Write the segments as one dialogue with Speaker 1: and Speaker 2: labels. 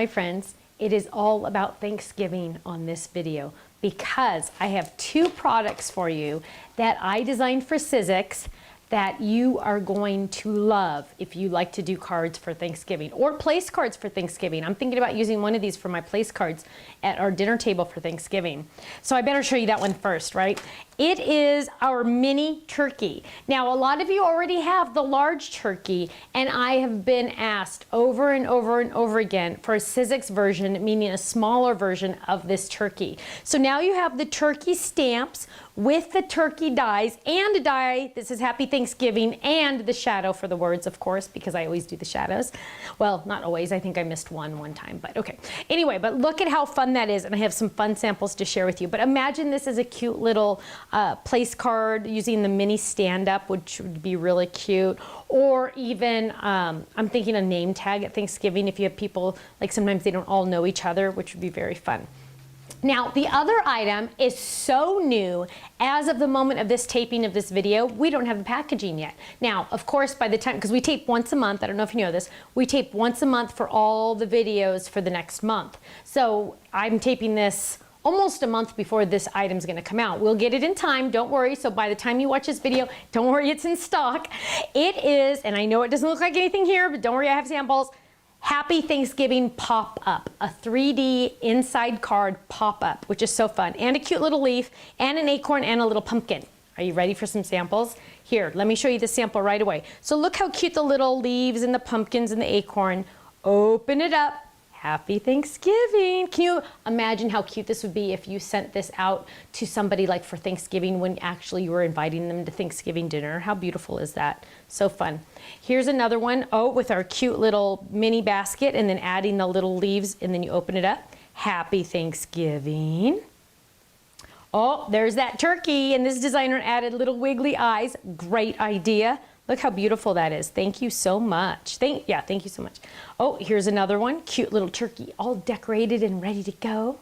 Speaker 1: my friends, it is all about Thanksgiving on this video because I have two products for you that I designed for Sizzix that you are going to love if you like to do cards for Thanksgiving or place cards for Thanksgiving. I'm thinking about using one of these for my place cards at our dinner table for Thanksgiving. So I better show you that one first, right? It is our mini turkey. Now, a lot of you already have the large turkey, and I have been asked over and over and over again for a Sizzix version, meaning a smaller version of this turkey. So now you have the turkey stamps with the turkey dies and a die that says Happy Thanksgiving and the shadow for the words, of course, because I always do the shadows. Well, not always. I think I missed one time, but okay. Anyway, but look at how fun that is, and I have some fun samples to share with you. But imagine this as a cute little place card using the mini stand-up, which would be really cute. Or even, I'm thinking a name tag at Thanksgiving if you have people, like sometimes they don't all know each other, which would be very fun. Now, the other item is so new. As of the moment of this taping of this video, we don't have the packaging yet. Now, of course, by the time, because we tape once a month, I don't know if you know this, we tape once a month for all the videos for the next month. So I'm taping this almost a month before this item's gonna come out. We'll get it in time, don't worry. So by the time you watch this video, don't worry, it's in stock. It is, and I know it doesn't look like anything here, but don't worry, I have samples. Happy Thanksgiving pop-up, a 3D inside card pop-up, which is so fun, and a cute little leaf, and an acorn, and a little pumpkin. Are you ready for some samples? Here, let me show you the sample right away. So look how cute the little leaves and the pumpkins and the acorn. Open it up. Happy Thanksgiving. Can you imagine how cute this would be if you sent this out to somebody like for Thanksgiving when actually you were inviting them to Thanksgiving dinner? How beautiful is that? So fun. Here's another one. Oh, with our cute little mini basket and then adding the little leaves and then you open it up. Happy Thanksgiving. Oh, there's that turkey and this designer added little wiggly eyes. Great idea. Look how beautiful that is. Thank you so much. Thank you so much. Oh, here's another one. Cute little turkey, all decorated and ready to go.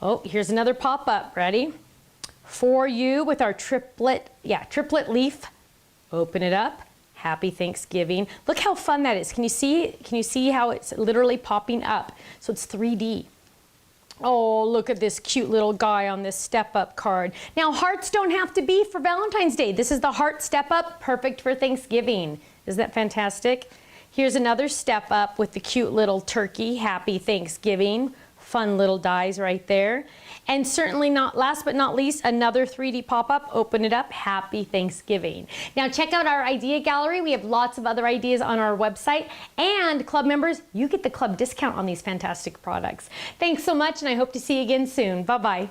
Speaker 1: Oh, here's another pop-up. Ready? For you with our triplet leaf. Open it up. Happy Thanksgiving. Look how fun that is. Can you see how it's literally popping up? So it's 3D. Oh, look at this cute little guy on this step-up card. Now, hearts don't have to be for Valentine's Day. This is the heart step-up, perfect for Thanksgiving. Isn't that fantastic? Here's another step-up with the cute little turkey. Happy Thanksgiving. Fun little dies right there. And certainly not last but not least, another 3D pop-up. Open it up. Happy Thanksgiving. Now check out our idea gallery. We have lots of other ideas on our website. And club members, you get the club discount on these fantastic products. Thanks so much, and I hope to see you again soon. Bye-bye.